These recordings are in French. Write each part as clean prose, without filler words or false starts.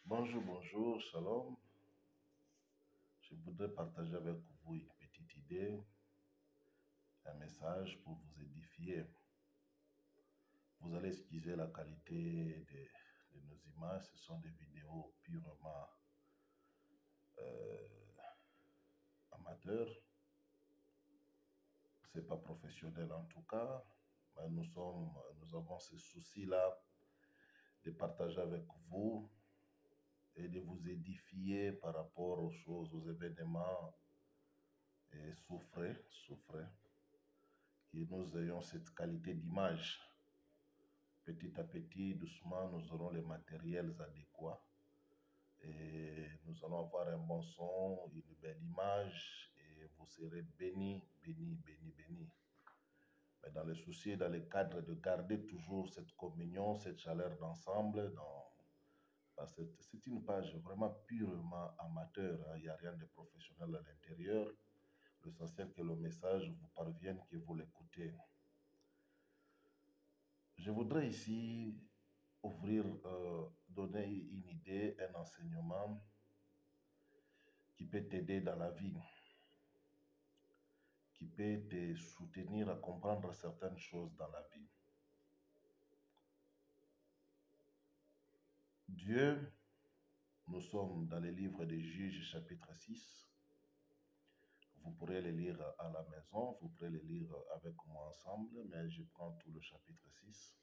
Bonjour, bonjour, shalom. Je voudrais partager avec vous une petite idée, un message pour vous édifier. Vous allez excuser la qualité de nos images, ce sont des vidéos purement amateurs. Ce n'est pas professionnel en tout cas, mais nous avons ce souci-là de partager avec vous et de vous édifier par rapport aux choses, aux événements. Et souffrez, que nous ayons cette qualité d'image. Petit à petit, doucement, nous aurons les matériels adéquats et nous allons avoir un bon son, une belle image et vous serez bénis, bénis, bénis, bénis. Mais dans le souci, dans le cadre de garder toujours cette communion, cette chaleur d'ensemble, c'est une page vraiment purement amateur, hein. Il n'y a rien de professionnel à l'intérieur. L'essentiel que le message vous parvienne, que vous l'écoutez. Je voudrais ici donner une idée, un enseignement qui peut t'aider dans la vie, qui peut te soutenir à comprendre certaines choses dans la vie. Dieu, nous sommes dans le livre des Juges, chapitre 6. Vous pourrez le lire à la maison, vous pourrez le lire avec moi ensemble, mais je prends tout le chapitre 6.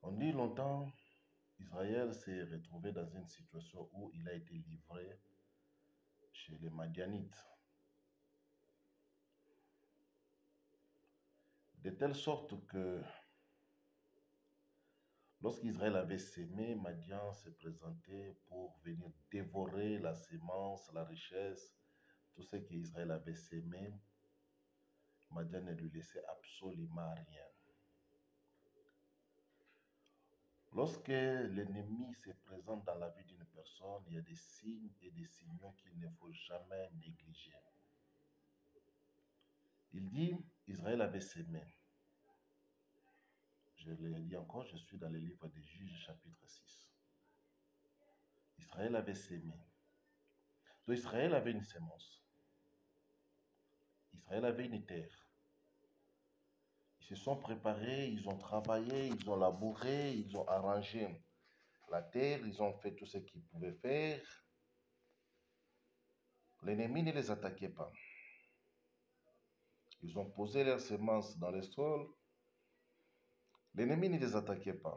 On dit longtemps, Israël s'est retrouvé dans une situation où il a été livré chez les Madianites. De telle sorte que lorsqu'Israël avait sémé, Madian s'est présenté pour venir dévorer la sémence, la richesse, tout ce qu'Israël avait sémé. Madian ne lui laissait absolument rien. Lorsque l'ennemi se présente dans la vie d'une personne, il y a des signes et des signaux qu'il ne faut jamais négliger. Il dit, Israël avait sémé. Je le dis encore, je suis dans le livre des Juges, chapitre 6. Israël avait sémé. Donc Israël avait une sémence. Israël avait une terre. Ils se sont préparés, ils ont travaillé, ils ont labouré, ils ont arrangé la terre, ils ont fait tout ce qu'ils pouvaient faire. L'ennemi ne les attaquait pas. Ils ont posé leurs semences dans le sol. L'ennemi ne les attaquait pas.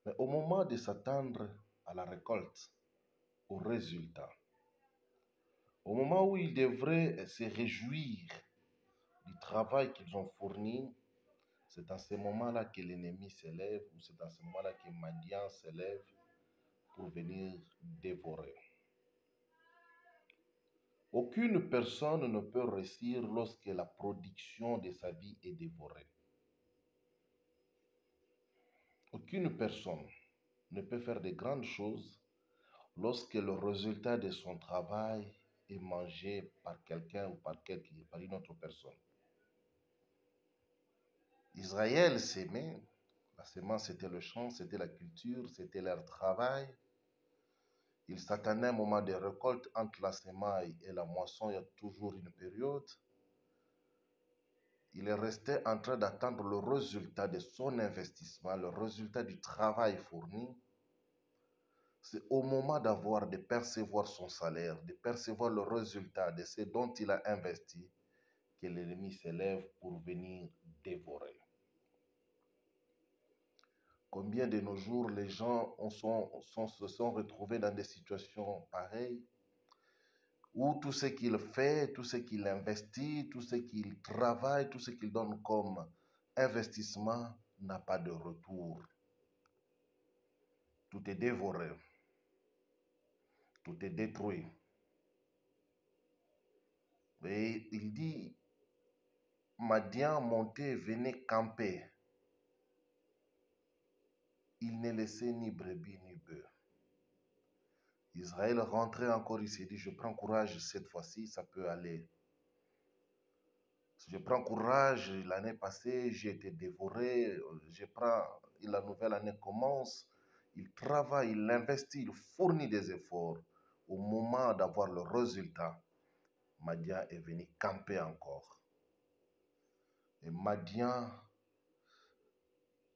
Mais au moment de s'attendre à la récolte, au résultat, au moment où ils devraient se réjouir du travail qu'ils ont fourni, c'est à ce moment-là que l'ennemi s'élève, ou c'est à ce moment-là que Madian s'élève pour venir dévorer. Aucune personne ne peut réussir lorsque la production de sa vie est dévorée. Aucune personne ne peut faire de grandes choses lorsque le résultat de son travail est mangé par quelqu'un ou par une autre personne. Israël s'aimait, la semence c'était le champ, c'était la culture, c'était leur travail. Il s'attendait à un moment de récolte entre la semaille et la moisson, il y a toujours une période. Il est resté en train d'attendre le résultat de son investissement, le résultat du travail fourni. C'est au moment de percevoir son salaire, de percevoir le résultat de ce dont il a investi, que l'ennemi s'élève pour venir dévorer. Combien de nos jours les gens se sont retrouvés dans des situations pareilles où tout ce qu'il fait, tout ce qu'il investit, tout ce qu'il travaille, tout ce qu'il donne comme investissement n'a pas de retour. Tout est dévoré. Tout est détruit. Et il dit, Madian montait, venait camper. Il ne laissait ni brebis ni bœufs. Israël rentrait encore, il s'est dit, je prends courage cette fois-ci, ça peut aller. Je prends courage, l'année passée, j'ai été dévoré, la nouvelle année commence, il travaille, il investit, il fournit des efforts. Au moment d'avoir le résultat, Madian est venu camper encore. Et Madian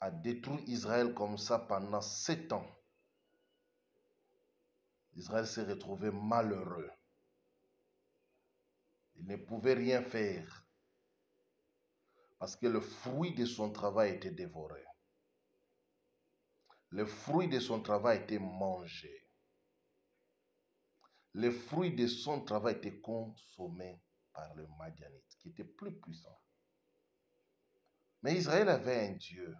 a détruit Israël comme ça pendant 7 ans. Israël s'est retrouvé malheureux. Il ne pouvait rien faire parce que le fruit de son travail était dévoré. Le fruit de son travail était mangé. Le fruit de son travail était consommé par le Madianite, qui était plus puissant. Mais Israël avait un Dieu.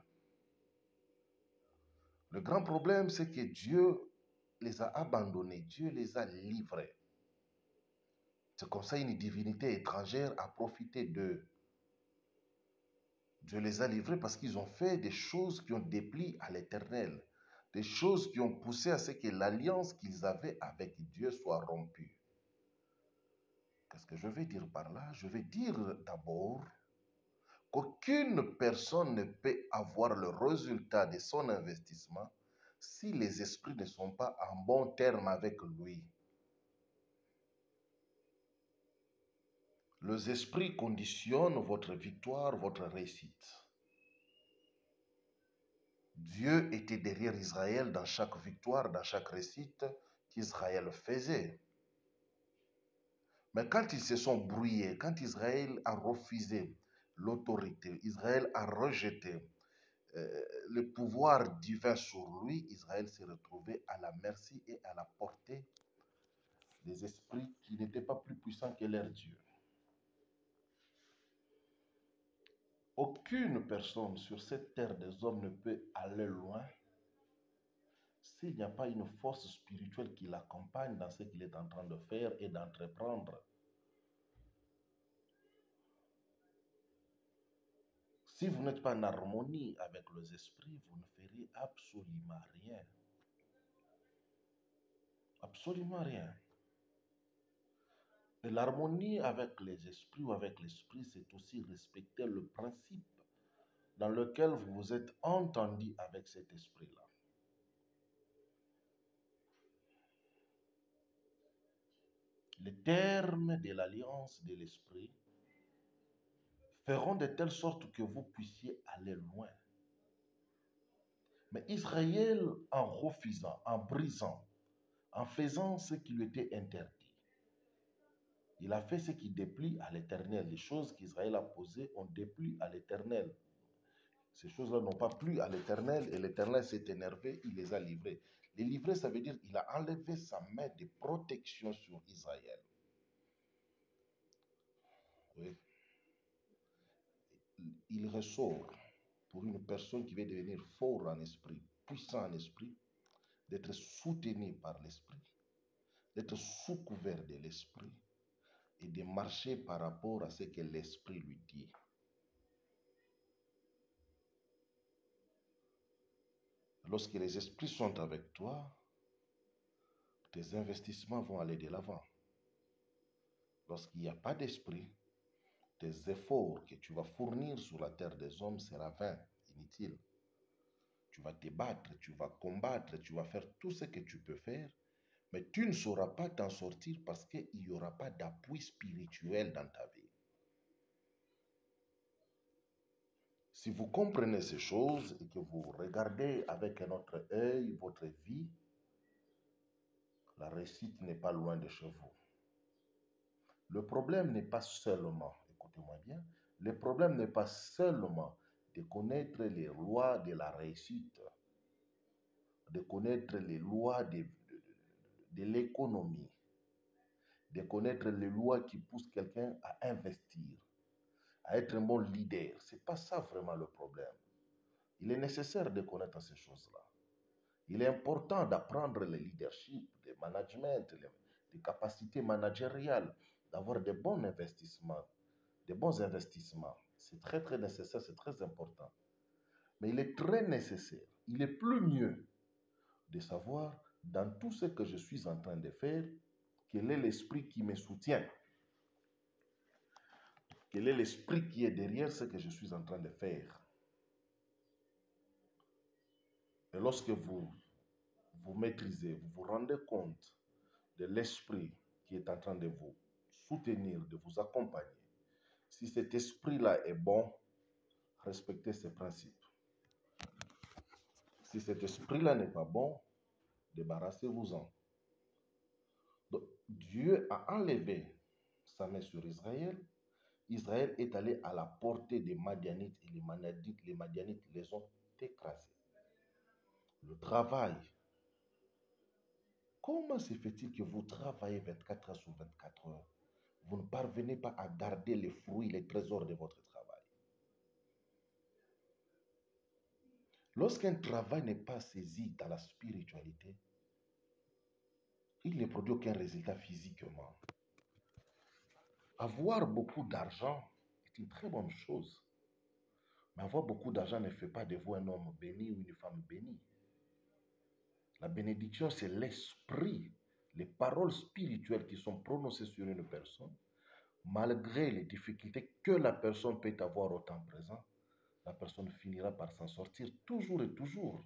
Le grand problème, c'est que Dieu les a abandonnés, Dieu les a livrés. C'est comme ça une divinité étrangère a profité d'eux. Dieu les a livrés parce qu'ils ont fait des choses qui ont déplu à l'Éternel, des choses qui ont poussé à ce que l'alliance qu'ils avaient avec Dieu soit rompue. Qu'est-ce que je vais dire par là? Je vais dire d'abord qu'aucune personne ne peut avoir le résultat de son investissement si les esprits ne sont pas en bon terme avec lui. Les esprits conditionnent votre victoire, votre réussite. Dieu était derrière Israël dans chaque victoire, dans chaque réussite qu'Israël faisait. Mais quand ils se sont brouillés, quand Israël a refusé l'autorité, Israël a rejeté le pouvoir divin sur lui, Israël s'est retrouvé à la merci et à la portée des esprits qui n'étaient pas plus puissants que leur Dieu. Aucune personne sur cette terre des hommes ne peut aller loin s'il n'y a pas une force spirituelle qui l'accompagne dans ce qu'il est en train de faire et d'entreprendre. Si vous n'êtes pas en harmonie avec les esprits, vous ne ferez absolument rien. Absolument rien. Et l'harmonie avec les esprits ou avec l'esprit, c'est aussi respecter le principe dans lequel vous vous êtes entendu avec cet esprit-là. Les termes de l'alliance de l'esprit feront de telle sorte que vous puissiez aller loin. Mais Israël, en refusant, en brisant, en faisant ce qui lui était interdit, il a fait ce qui déplie à l'Éternel. Les choses qu'Israël a posées ont déplu à l'Éternel. Ces choses-là n'ont pas plu à l'Éternel et l'Éternel s'est énervé, il les a livrés. Les livrer, ça veut dire qu'il a enlevé sa main de protection sur Israël. Oui. Il ressort pour une personne qui veut devenir fort en esprit, puissant en esprit, d'être soutenu par l'esprit, d'être sous couvert de l'esprit et de marcher par rapport à ce que l'esprit lui dit. Lorsque les esprits sont avec toi, tes investissements vont aller de l'avant. Lorsqu'il n'y a pas d'esprit, tes efforts que tu vas fournir sur la terre des hommes sera vain, inutile. Tu vas te battre, tu vas combattre, tu vas faire tout ce que tu peux faire, mais tu ne sauras pas t'en sortir parce qu'il n'y aura pas d'appui spirituel dans ta vie. Si vous comprenez ces choses et que vous regardez avec un autre œil votre vie, la réussite n'est pas loin de chez vous. Le problème n'est pas seulement, écoutez-moi bien, le problème n'est pas seulement de connaître les lois de la réussite, de connaître les lois de l'économie, de connaître les lois qui poussent quelqu'un à investir, à être un bon leader. Ce n'est pas ça vraiment le problème. Il est nécessaire de connaître ces choses-là. Il est important d'apprendre le leadership, le management, les capacités managériales, d'avoir de bons investissements, de bons investissements. C'est très, très nécessaire, c'est très important. Mais il est très nécessaire, il est plus mieux de savoir dans tout ce que je suis en train de faire, quel est l'esprit qui me soutient. Quel est l'esprit qui est derrière ce que je suis en train de faire. Et lorsque vous vous maîtrisez, vous vous rendez compte de l'esprit qui est en train de vous soutenir, de vous accompagner, si cet esprit-là est bon, respectez ses principes. Si cet esprit-là n'est pas bon, débarrassez-vous-en. Donc, Dieu a enlevé sa main sur Israël. Israël est allé à la portée des Madianites et les Madianites les ont écrasés. Le travail. Comment se fait-il que vous travaillez 24 heures sur 24 heures? Vous ne parvenez pas à garder les fruits, les trésors de votre travail. Lorsqu'un travail n'est pas saisi dans la spiritualité, il ne produit aucun résultat physiquement. Avoir beaucoup d'argent est une très bonne chose. Mais avoir beaucoup d'argent ne fait pas de vous un homme béni ou une femme bénie. La bénédiction, c'est l'esprit, les paroles spirituelles qui sont prononcées sur une personne, malgré les difficultés que la personne peut avoir au temps présent, la personne finira par s'en sortir toujours et toujours.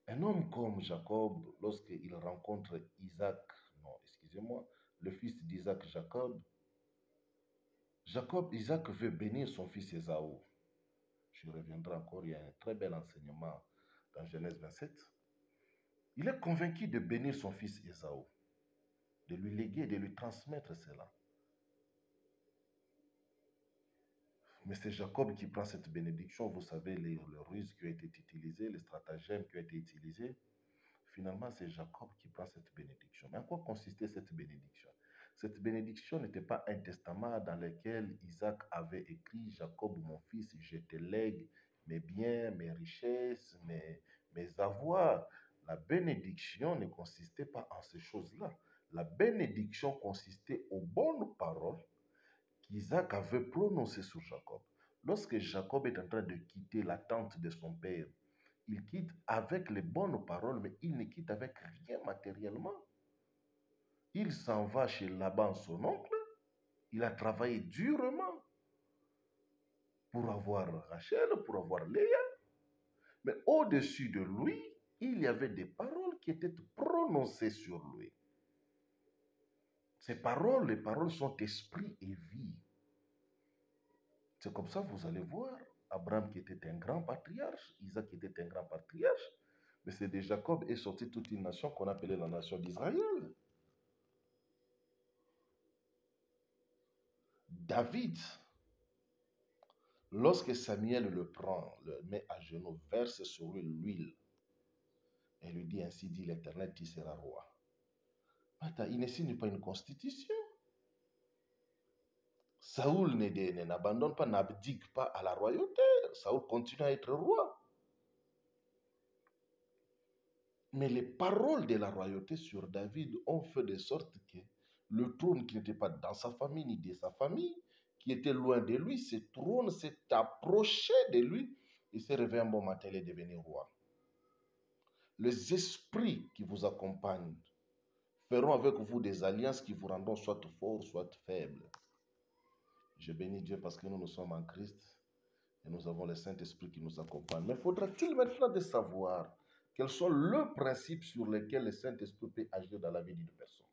Un homme comme Jacob, lorsqu'il rencontre le fils d'Isaac, Isaac veut bénir son fils Ésaü. Je reviendrai encore, il y a un très bel enseignement dans Genèse 27. Il est convaincu de bénir son fils Ésaü, de lui léguer, de lui transmettre cela. Mais c'est Jacob qui prend cette bénédiction. Vous savez, les ruses qui ont été utilisées, les stratagèmes qui ont été utilisés. Finalement, c'est Jacob qui prend cette bénédiction. Mais en quoi consistait cette bénédiction? Cette bénédiction n'était pas un testament dans lequel Isaac avait écrit: Jacob, mon fils, je te lègue mes biens, mes richesses, mes avoirs. La bénédiction ne consistait pas en ces choses-là. La bénédiction consistait aux bonnes paroles qu'Isaac avait prononcées sur Jacob. Lorsque Jacob est en train de quitter la tente de son père, il quitte avec les bonnes paroles, mais il ne quitte avec rien matériellement. Il s'en va chez Laban, son oncle. Il a travaillé durement pour avoir Rachel, pour avoir Léa. Mais au-dessus de lui, il y avait des paroles qui étaient prononcées sur lui. Ces paroles, les paroles sont esprit et vie. C'est comme ça que vous allez voir Abraham qui était un grand patriarche, Isaac qui était un grand patriarche, mais c'est de Jacob est sortie toute une nation qu'on appelait la nation d'Israël. David, lorsque Samuel le prend, le met à genoux, verse sur lui l'huile, et lui dit: ainsi dit l'Éternel, tu seras roi. Attends, il ne signe pas une constitution. Saoul n'abandonne pas, n'abdique pas à la royauté. Saoul continue à être roi. Mais les paroles de la royauté sur David ont fait de sorte que le trône qui n'était pas dans sa famille ni de sa famille, qui était loin de lui, ce trône s'est approché de lui. Il s'est réveillé un bon matin, il est devenu roi. Les esprits qui vous accompagnent feront avec vous des alliances qui vous rendront soit forts, soit faibles. Je bénis Dieu parce que nous sommes en Christ et nous avons le Saint-Esprit qui nous accompagne. Mais faudra-t-il maintenant de savoir quels sont les principes sur lesquels le Saint-Esprit peut agir dans la vie d'une personne?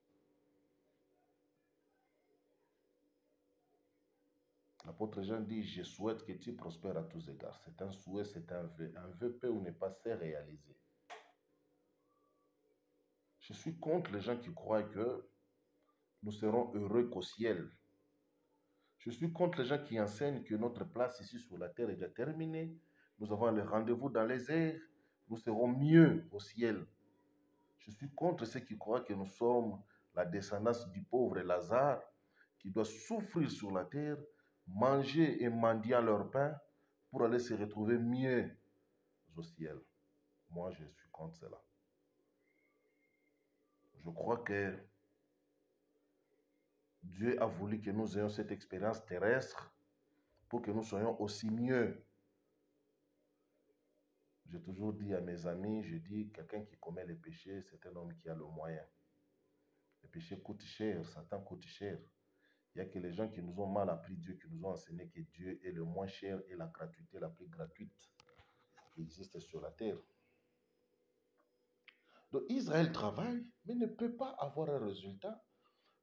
L'apôtre Jean dit: je souhaite que tu prospères à tous égards. C'est un souhait, c'est un vœu. Un vœu peut ou ne pas se réaliser. Je suis contre les gens qui croient que nous serons heureux qu'au ciel. Je suis contre les gens qui enseignent que notre place ici sur la terre est déjà terminée. Nous avons le rendez-vous dans les airs. Nous serons mieux au ciel. Je suis contre ceux qui croient que nous sommes la descendance du pauvre Lazare qui doit souffrir sur la terre, manger et mendier leur pain pour aller se retrouver mieux au ciel. Moi, je suis contre cela. Je crois que Dieu a voulu que nous ayons cette expérience terrestre pour que nous soyons aussi mieux. J'ai toujours dit à mes amis, je dis, quelqu'un qui commet le péché, c'est un homme qui a le moyen. Le péché coûte cher, Satan coûte cher. Il n'y a que les gens qui nous ont mal appris Dieu, qui nous ont enseigné que Dieu est le moins cher et la gratuité la plus gratuite qui existe sur la terre. Donc Israël travaille, mais ne peut pas avoir un résultat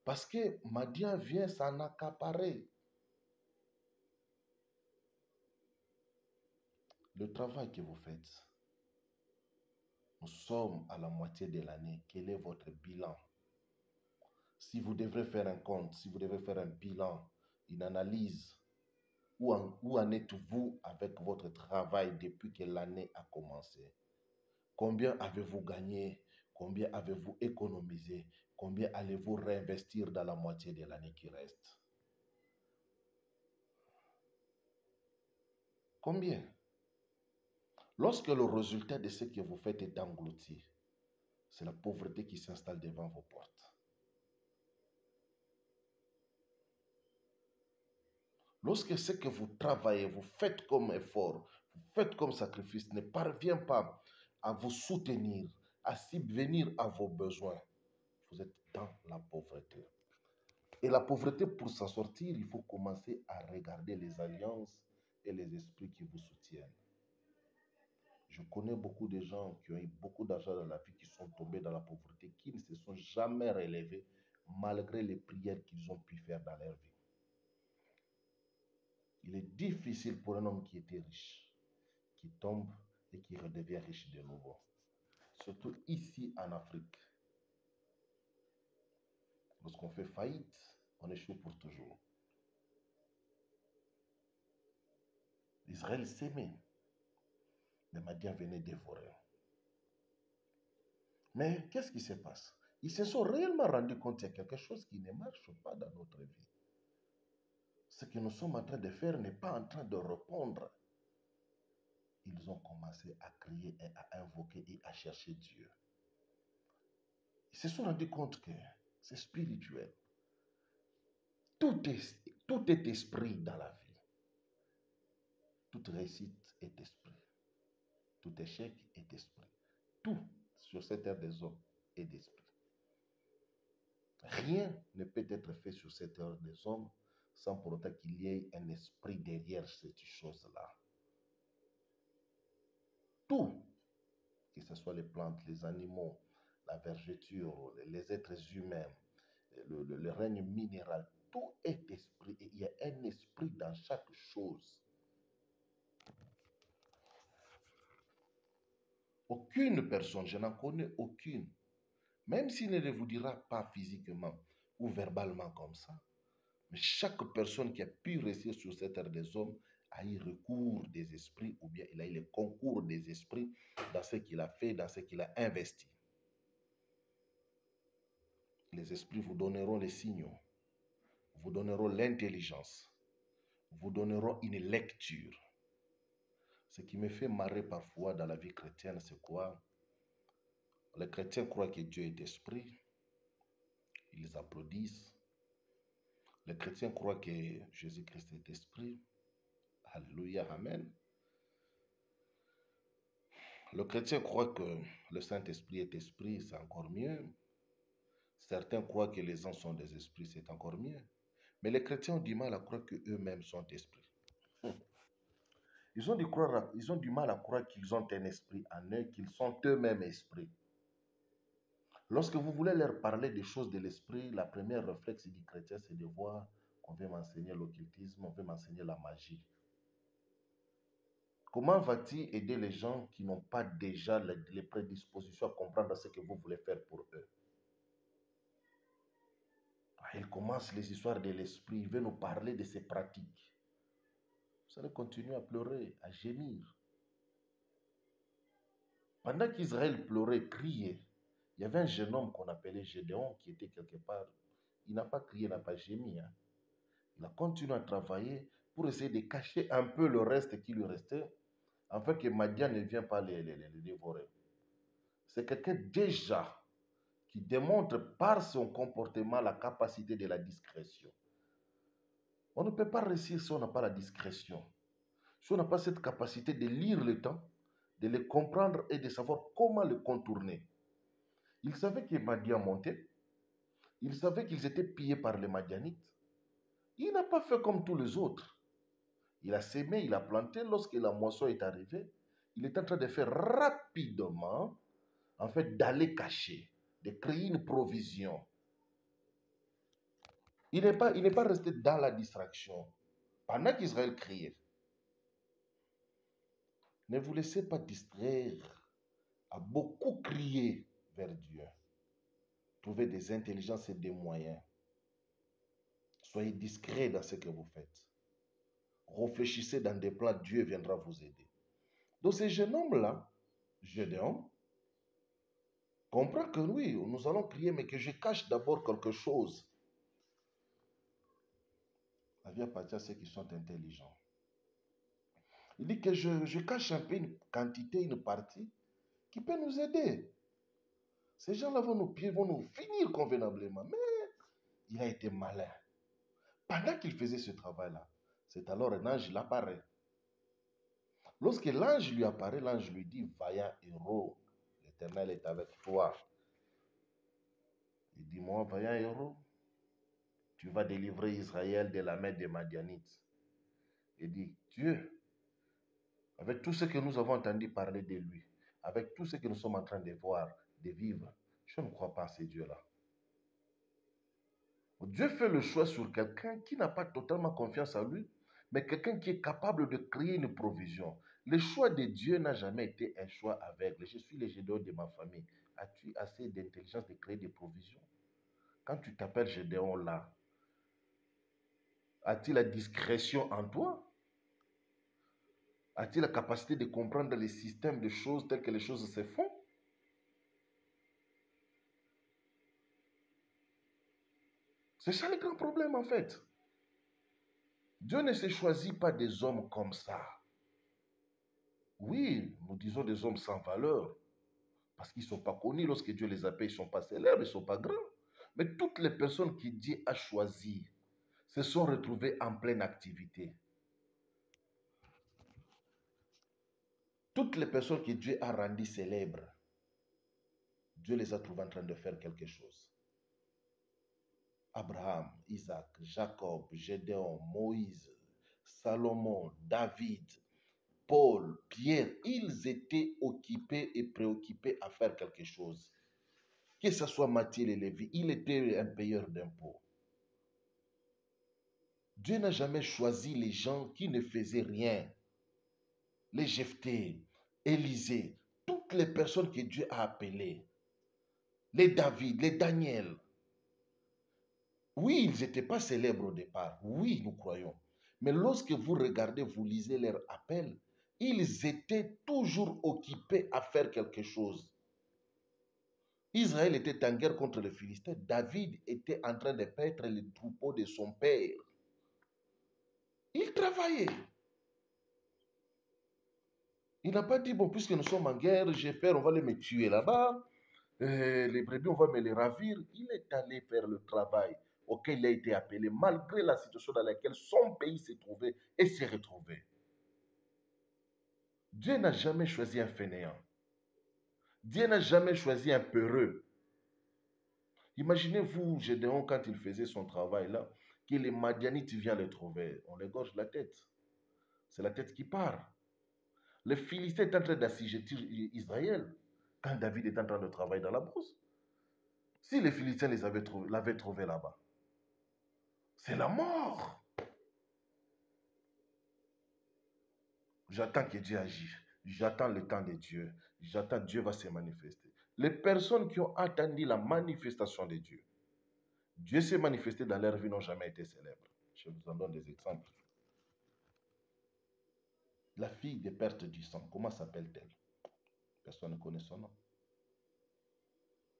parce que Madian vient s'en accaparer. Le travail que vous faites, nous sommes à la moitié de l'année. Quel est votre bilan? Si vous devrez faire un compte, si vous devez faire un bilan, une analyse, où en êtes-vous avec votre travail depuis que l'année a commencé? Combien avez-vous gagné? Combien avez-vous économisé? Combien allez-vous réinvestir dans la moitié de l'année qui reste? Combien? Lorsque le résultat de ce que vous faites est englouti, c'est la pauvreté qui s'installe devant vos portes. Lorsque ce que vous travaillez, vous faites comme effort, vous faites comme sacrifice, ne parvient pas à vous soutenir, à subvenir à vos besoins, vous êtes dans la pauvreté. Et la pauvreté, pour s'en sortir, il faut commencer à regarder les alliances et les esprits qui vous soutiennent. Je connais beaucoup de gens qui ont eu beaucoup d'argent dans la vie, qui sont tombés dans la pauvreté, qui ne se sont jamais relevés malgré les prières qu'ils ont pu faire dans leur vie. Il est difficile pour un homme qui était riche, qui tombe et qui redevient riche de nouveau. Surtout ici en Afrique. Lorsqu'on fait faillite, on échoue pour toujours. Israël s'aimait, mais Madian venait dévorer. Mais qu'est-ce qui se passe? Ils se sont réellement rendus compte qu'il y a quelque chose qui ne marche pas dans notre vie. Ce que nous sommes en train de faire n'est pas en train de répondre. Ils ont commencé à crier et à invoquer et à chercher Dieu. Ils se sont rendus compte que c'est spirituel. Tout est esprit dans la vie. Toute réussite est esprit. Tout échec est esprit. Tout sur cette terre des hommes est d'esprit. Rien ne peut être fait sur cette terre des hommes sans pour autant qu'il y ait un esprit derrière cette chose-là. Tout, que ce soit les plantes, les animaux, la vergeture, les êtres humains, le règne minéral, tout est esprit et il y a un esprit dans chaque chose. Aucune personne, je n'en connais aucune, même s'il ne vous dira pas physiquement ou verbalement comme ça, mais chaque personne qui a pu rester sur cette terre des hommes a eu recours des esprits ou bien il a eu le concours des esprits dans ce qu'il a fait, dans ce qu'il a investi. Les esprits vous donneront les signaux, vous donneront l'intelligence, vous donneront une lecture. Ce qui me fait marrer parfois dans la vie chrétienne, c'est quoi? Les chrétiens croient que Dieu est esprit, ils applaudissent. Les chrétiens croient que Jésus-Christ est esprit. Alléluia, amen. Le chrétien croit que le Saint-Esprit est esprit, c'est encore mieux. Certains croient que les anges sont des esprits, c'est encore mieux. Mais les chrétiens ont du mal à croire qu'eux-mêmes sont esprits. Ils ont du mal à croire qu'ils ont un esprit en eux, qu'ils sont eux-mêmes esprits. Lorsque vous voulez leur parler des choses de l'esprit, la première réflexe du chrétien, c'est de voir qu'on veut m'enseigner l'occultisme, on veut m'enseigner la magie. Comment va-t-il aider les gens qui n'ont pas déjà les prédispositions à comprendre ce que vous voulez faire pour eux? Il commence les histoires de l'esprit, il veut nous parler de ses pratiques. Vous allez continuer à pleurer, à gémir. Pendant qu'Israël pleurait, criait, il y avait un jeune homme qu'on appelait Gédéon qui était quelque part. Il n'a pas crié, il n'a pas gémi. Il a continué à travailler pour essayer de cacher un peu le reste qui lui restait, afin que Madian ne vienne pas les dévorer. C'est quelqu'un déjà qui démontre par son comportement la capacité de la discrétion. On ne peut pas réussir si on n'a pas la discrétion. Si on n'a pas cette capacité de lire le temps, de le comprendre et de savoir comment le contourner. Il savait que Madian montait. Il savait qu'ils étaient pillés par les Madianites. Il n'a pas fait comme tous les autres. Il a sémé, il a planté. Lorsque la moisson est arrivée, il est en train de faire rapidement en fait, d'aller cacher, de créer une provision. Il n'est pas resté dans la distraction. Pendant qu'Israël criait, ne vous laissez pas distraire à beaucoup crier vers Dieu. Trouvez des intelligences et des moyens. Soyez discrets dans ce que vous faites. Réfléchissez dans des plans, Dieu viendra vous aider. Donc ce jeune homme-là, Gédéon, comprend que oui, nous allons crier, mais que je cache d'abord quelque chose. La vie appartient à ceux qui sont intelligents. Il dit que je cache un peu une quantité, une partie qui peut nous aider. Ces gens-là vont nous finir convenablement. Mais il a été malin. Pendant qu'il faisait ce travail-là, c'est alors un ange il apparaît. Lorsque l'ange lui apparaît, l'ange lui dit, vaillant héros, l'Éternel est avec toi. Il dit, moi, vaillant héros, tu vas délivrer Israël de la main des Madianites. Il dit, Dieu, avec tout ce que nous avons entendu parler de lui, avec tout ce que nous sommes en train de voir, de vivre, je ne crois pas à ce Dieu-là. Dieu fait le choix sur quelqu'un qui n'a pas totalement confiance en lui, mais quelqu'un qui est capable de créer une provision. Le choix de Dieu n'a jamais été un choix aveugle. Je suis le Gédéon de ma famille. As-tu assez d'intelligence de créer des provisions? Quand tu t'appelles Gédéon là, as-tu la discrétion en toi? As-tu la capacité de comprendre les systèmes de choses telles que les choses se font? C'est ça le grand problème en fait. Dieu ne se choisit pas des hommes comme ça. Oui, nous disons des hommes sans valeur, parce qu'ils ne sont pas connus. Lorsque Dieu les appelle, ils ne sont pas célèbres, ils ne sont pas grands. Mais toutes les personnes que Dieu a choisies se sont retrouvées en pleine activité. Toutes les personnes que Dieu a rendues célèbres, Dieu les a trouvées en train de faire quelque chose. Abraham, Isaac, Jacob, Gédéon, Moïse, Salomon, David, Paul, Pierre, ils étaient occupés et préoccupés à faire quelque chose. Que ce soit Matthieu et Lévi, il était un payeur d'impôts. Dieu n'a jamais choisi les gens qui ne faisaient rien. Les Jephthé, Élisée, toutes les personnes que Dieu a appelées, les David, les Daniel. Oui, ils n'étaient pas célèbres au départ. Oui, nous croyons. Mais lorsque vous regardez, vous lisez leur appel, ils étaient toujours occupés à faire quelque chose. Israël était en guerre contre les Philistins. David était en train de paître les troupeaux de son père. Il travaillait. Il n'a pas dit, bon, puisque nous sommes en guerre, j'ai peur, on va les me tuer là-bas. Les brebis, on va me les ravir. Il est allé faire le travail auquel il a été appelé, malgré la situation dans laquelle son pays s'est trouvé et s'est retrouvé. Dieu n'a jamais choisi un fainéant. Dieu n'a jamais choisi un peureux. Imaginez-vous, Gédéon, quand il faisait son travail là, que les Madianites viennent le trouver. On l'égorge la tête. C'est la tête qui part. Les Philistins étaient en train d'assujettir Israël quand David est en train de travailler dans la brousse. Si les Philistins l'avaient trouvé là-bas, c'est la mort. J'attends que Dieu agisse. J'attends le temps de Dieu. J'attends Dieu va se manifester. Les personnes qui ont attendu la manifestation de Dieu, Dieu s'est manifesté dans leur vie, n'ont jamais été célèbres. Je vous en donne des exemples. La fille des pertes du sang, comment s'appelle-t-elle? Personne ne connaît son nom.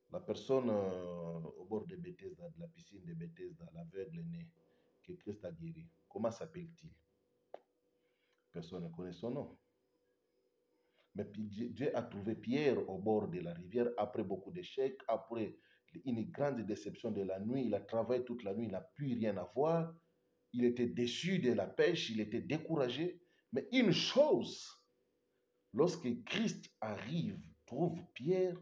La personne au bord de Bethesda, de la piscine de Bethesda, l'aveugle né, que Christ a guéri, comment s'appelle-t-il? Personne ne connaît son nom. Mais Dieu a trouvé Pierre au bord de la rivière après beaucoup d'échecs, après une grande déception de la nuit. Il a travaillé toute la nuit, il n'a plus rien à voir. Il était déçu de la pêche, il était découragé. Mais une chose, lorsque Christ arrive, trouve Pierre,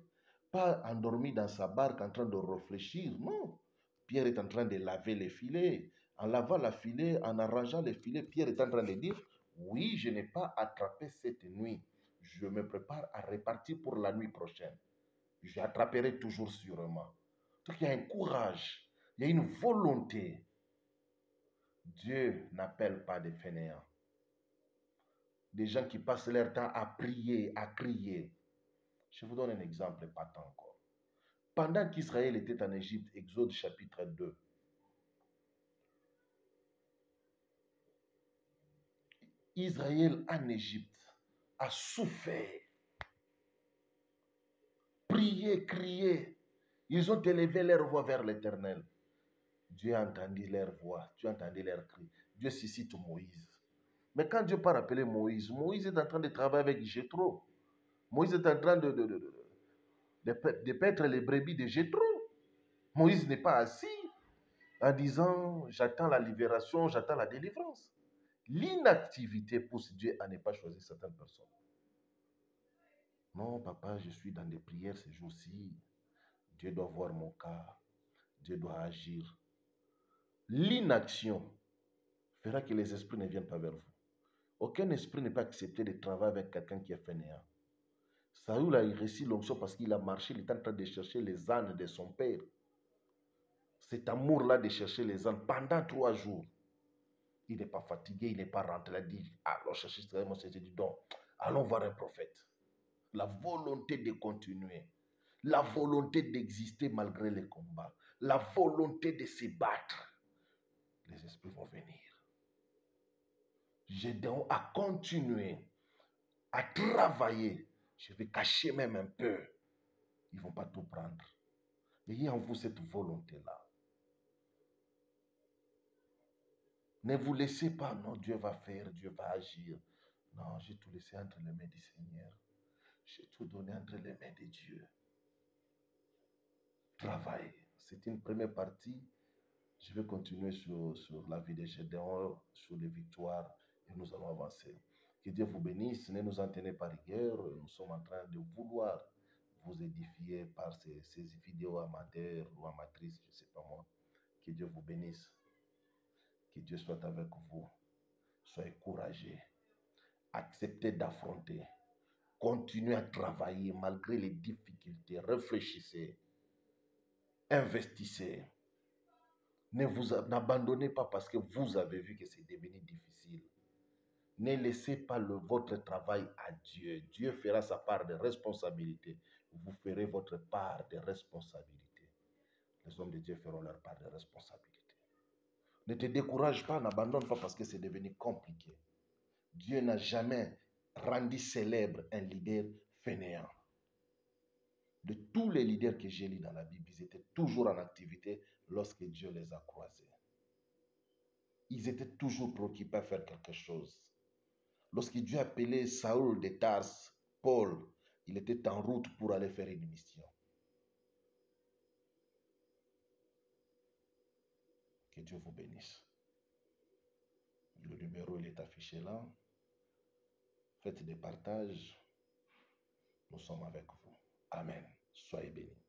pas endormi dans sa barque en train de réfléchir, non. Pierre est en train de laver les filets. En lavant les filets, en arrangeant les filets, Pierre est en train de dire, oui, je n'ai pas attrapé cette nuit. Je me prépare à repartir pour la nuit prochaine. j'attraperai toujours sûrement. Donc il y a un courage, il y a une volonté. Dieu n'appelle pas des fainéants. Des gens qui passent leur temps à prier, à crier. Je vous donne un exemple patent encore. Pendant qu'Israël était en Égypte, Exode chapitre 2, Israël en Égypte a souffert, prié, crié. Ils ont élevé leur voix vers l'Éternel. Dieu a entendu leur voix, Dieu a entendu leur cri. Dieu suscite Moïse. Mais quand Dieu part appeler Moïse, Moïse est en train de travailler avec Jéthro. Moïse est en train de paître les brebis de Jéthro. Moïse n'est pas assis en disant, j'attends la libération, j'attends la délivrance. L'inactivité pousse Dieu à ne pas choisir certaines personnes. Non, papa, je suis dans des prières ces jours-ci. Dieu doit voir mon cas. Dieu doit agir. L'inaction fera que les esprits ne viennent pas vers vous. Aucun esprit n'est pas accepté de travailler avec quelqu'un qui est fainéant. Saül a reçu l'onction parce qu'il a marché, il est en train de chercher les ânes de son père. Cet amour-là de chercher les ânes pendant 3 jours. Il n'est pas fatigué, il n'est pas rentré. Il a dit, allons chercher mon Seigneur, dit donc, allons voir un prophète. La volonté de continuer, la volonté d'exister malgré les combats, la volonté de se battre. Les esprits vont venir. Gédéon a continué à travailler. Je vais cacher même un peu. Ils ne vont pas tout prendre. Ayez en vous cette volonté-là. Ne vous laissez pas, non, Dieu va faire, Dieu va agir. Non, j'ai tout laissé entre les mains du Seigneur. J'ai tout donné entre les mains de Dieu. Travail. C'est une première partie. Je vais continuer sur la vie de Gédéon, sur les victoires, et nous allons avancer. Que Dieu vous bénisse. Ne nous en tenez pas rigueur. Nous sommes en train de vouloir vous édifier par ces vidéos amateurs ou amatrices, je ne sais pas moi. Que Dieu vous bénisse. Que Dieu soit avec vous. Soyez courageux. Acceptez d'affronter. Continuez à travailler malgré les difficultés. Réfléchissez. Investissez. N'abandonnez pas parce que vous avez vu que c'est devenu difficile. Ne laissez pas votre travail à Dieu. Dieu fera sa part de responsabilité. Vous ferez votre part de responsabilité. Les hommes de Dieu feront leur part de responsabilité. Ne te décourage pas, n'abandonne pas parce que c'est devenu compliqué. Dieu n'a jamais rendu célèbre un leader fainéant. De tous les leaders que j'ai lus dans la Bible, ils étaient toujours en activité lorsque Dieu les a croisés. Ils étaient toujours préoccupés à faire quelque chose. Lorsque Dieu appelait Saül de Tars, Paul, il était en route pour aller faire une mission. Que Dieu vous bénisse. Le numéro, il est affiché là. Faites des partages. Nous sommes avec vous. Amen. Soyez bénis.